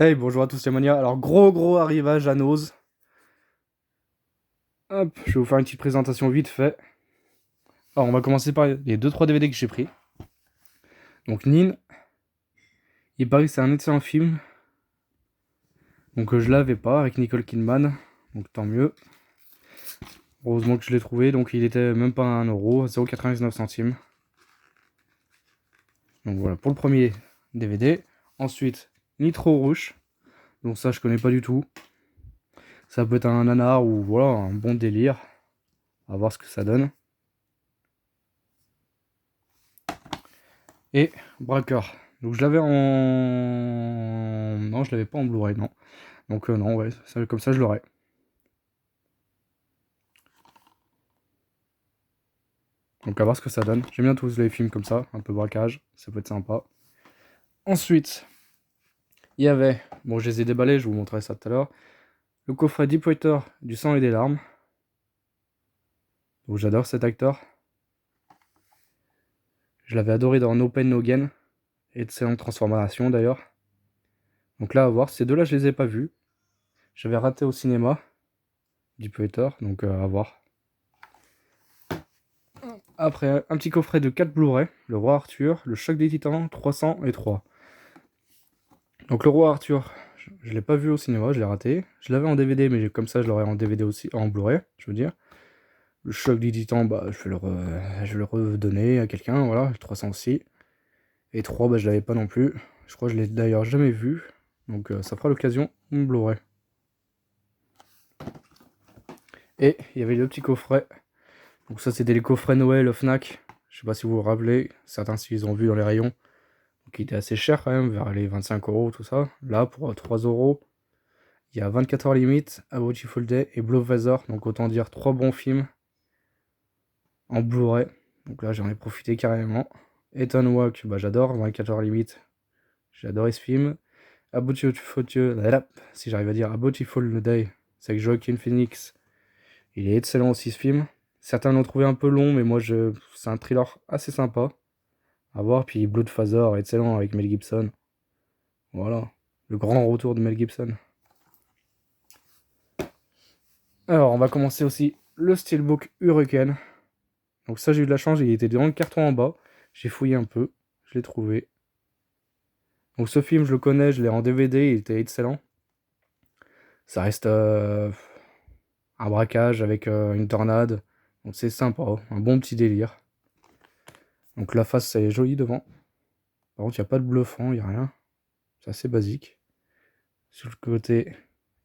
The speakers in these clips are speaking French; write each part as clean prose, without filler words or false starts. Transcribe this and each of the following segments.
Hey, bonjour à tous, c'est Monia. Alors, gros arrivage à Nose. Hop, je vais vous faire une petite présentation vite fait. Alors, on va commencer par les deux trois DVD que j'ai pris. Donc, Nin, il paraît que c'est un excellent film. Donc, je l'avais pas avec Nicole Kidman. Donc, tant mieux. Heureusement que je l'ai trouvé. Donc, il était même pas à 1€, 0,99 centimes. Donc, voilà, pour le premier DVD. Ensuite, Nitro Rouge. Donc, ça, je connais pas du tout. Ça peut être un nanar ou voilà, un bon délire. À voir ce que ça donne. Et Braqueur. Donc je l'avais en... Non, je l'avais pas en Blu-ray, non. Donc non, ouais, ça, comme ça je l'aurais. Donc à voir ce que ça donne. J'aime bien tous les films comme ça, un peu braquage, ça peut être sympa. Ensuite, il y avait, bon je les ai déballés, je vous montrerai ça tout à l'heure, le coffret Deep Water, du sang et des larmes. Donc j'adore cet acteur. Je l'avais adoré dans No Pain No Gain, excellente transformation d'ailleurs. Donc là à voir, ces deux-là je les ai pas vus. J'avais raté au cinéma, Deep Water, donc à voir. Après, un petit coffret de 4 Blu-ray, Le Roi Arthur, Le Choc des Titans, 300 et 3. Donc Le Roi Arthur, je l'ai pas vu au cinéma, je l'ai raté. Je l'avais en DVD, mais comme ça je l'aurais en DVD aussi, en Blu-ray, je veux dire. Le Choc des Titans, bah, je vais le redonner à quelqu'un, voilà, le 300 aussi. Et 3, bah, je l'avais pas non plus. Je crois que je l'ai d'ailleurs jamais vu. Donc ça fera l'occasion, Blu-ray. Et il y avait le petit coffret. Donc ça c'était les coffrets Noël Fnac. Je sais pas si vous vous rappelez, certains s'ils ont vu dans les rayons. Qui était assez cher quand même, vers les 25€, tout ça. Là, pour 3€, il y a 24 heures limite, A Beautiful Day et Bloodfather, donc autant dire 3 bons films en Blu-ray. Donc là, j'en ai profité carrément. Ethan Walk, bah j'adore, 24 heures limite, j'ai adoré ce film. A Beautiful Day, si j'arrive à dire A Beautiful Day, c'est avec Joaquin Phoenix. Il est excellent aussi ce film. Certains l'ont trouvé un peu long, mais moi, c'est un thriller assez sympa à voir. Puis Bloodfather, excellent avec Mel Gibson. Voilà, le grand retour de Mel Gibson. Alors, on va commencer aussi le Steelbook Hurricane. Donc ça, j'ai eu de la chance, il était dans le carton en bas. J'ai fouillé un peu, je l'ai trouvé. Donc ce film, je le connais, je l'ai en DVD, il était excellent. Ça reste un braquage avec une tornade. Donc c'est sympa, un bon petit délire. Donc la face, elle est jolie devant. Par contre, il n'y a pas de bluffant, il n'y a rien. C'est assez basique. Sur le côté,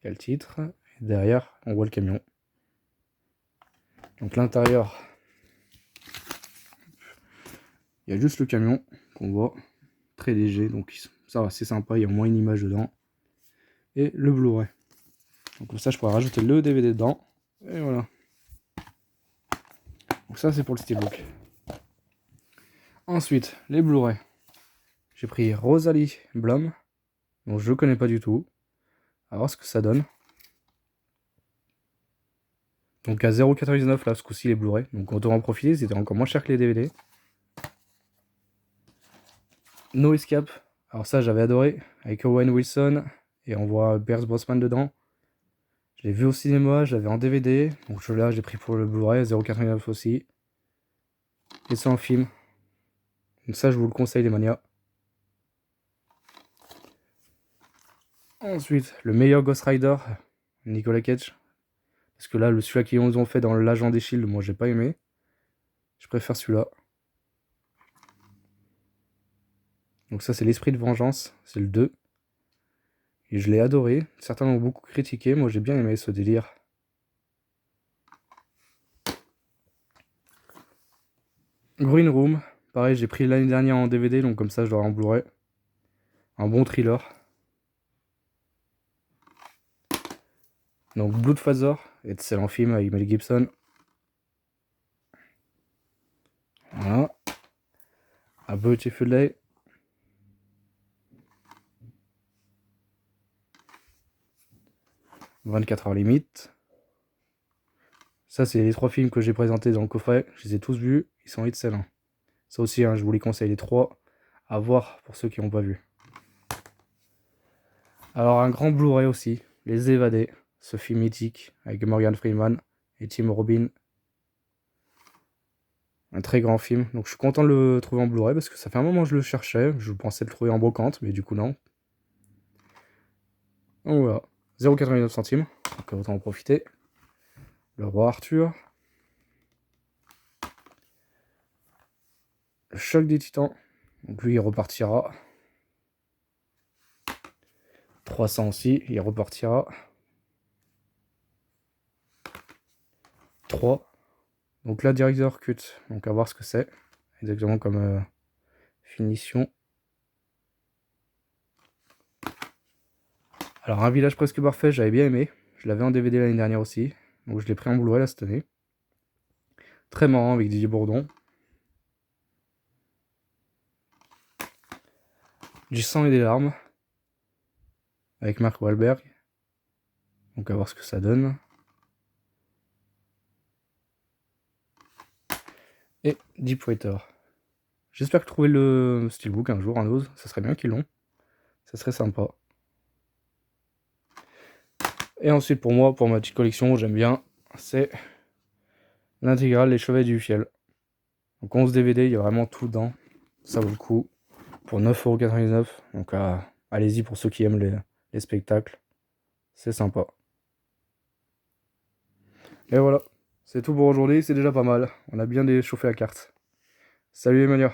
il y a le titre. Et derrière, on voit le camion. Donc l'intérieur, il y a juste le camion qu'on voit. Très léger, donc ça va, c'est sympa, il y a au moins une image dedans. Et le Blu-ray. Donc comme ça, je pourrais rajouter le DVD dedans. Et voilà. Donc ça, c'est pour le Steelbook. Ensuite, les Blu-ray. J'ai pris Rosalie Blum, dont je ne connais pas du tout. À voir ce que ça donne. Donc à 0,99€ là, ce coup-ci, les Blu-ray. Donc on doit en profiter, c'était encore moins cher que les DVD. No Escape. Alors ça, j'avais adoré. Avec Owen Wilson. Et on voit Pierce Brosnan dedans. Je l'ai vu au cinéma, je l'avais en DVD. Donc là, j'ai pris pour le Blu-ray, 0,89€ aussi. Et c'est en film. Donc ça, je vous le conseille, les manias. Ensuite, le meilleur Ghost Rider, Nicolas Cage. Parce que là, celui-là qu'ils ont fait dans l'Agent des Shield, moi, j'ai pas aimé. Je préfère celui-là. Donc ça, c'est l'Esprit de Vengeance. C'est le 2. Et je l'ai adoré. Certains l'ont beaucoup critiqué. Moi, j'ai bien aimé ce délire. Green Room. Pareil, j'ai pris l'année dernière en DVD, donc comme ça, je l'aurai en Blu-ray. Un bon thriller. Donc Bloodfather, excellent film avec Mel Gibson. Voilà. A Beautiful Day. « 24 heures limite. Ça, c'est les 3 films que j'ai présentés dans le coffret. Je les ai tous vus. Ils sont excellents. Ça aussi, hein, je vous les conseille les 3 à voir pour ceux qui n'ont pas vu. Alors un grand Blu-ray aussi, Les Évadés, ce film mythique avec Morgan Freeman et Tim Robbins. Un très grand film, donc je suis content de le trouver en Blu-ray parce que ça fait un moment que je le cherchais, je pensais le trouver en brocante, mais du coup non. Donc voilà, 0,89 centimes, donc autant en profiter. Le Roi Arthur. Le Choc des Titans, donc lui il repartira. 300 aussi, il repartira. 3. Donc là, Director Cut, donc à voir ce que c'est, exactement comme finition. Alors Un village presque parfait, j'avais bien aimé, je l'avais en DVD l'année dernière aussi, donc je l'ai pris en Blu-ray là cette année. Très marrant avec Didier Bourdon. Du sang et des larmes, avec Mark Wahlberg, donc à voir ce que ça donne. Et Deep Water. J'espère trouver le steelbook un jour, un ose, ça serait bien qu'ils l'ont, ça serait sympa. Et ensuite pour moi, pour ma petite collection, j'aime bien, c'est l'intégrale Les Chevaliers du Fiel. Donc 11 DVD, il y a vraiment tout dedans, ça vaut le coup, pour 9,99€, donc allez-y pour ceux qui aiment les spectacles, c'est sympa. Et voilà, c'est tout pour aujourd'hui, c'est déjà pas mal, on a bien déchauffé la carte. Salut Emmanuel.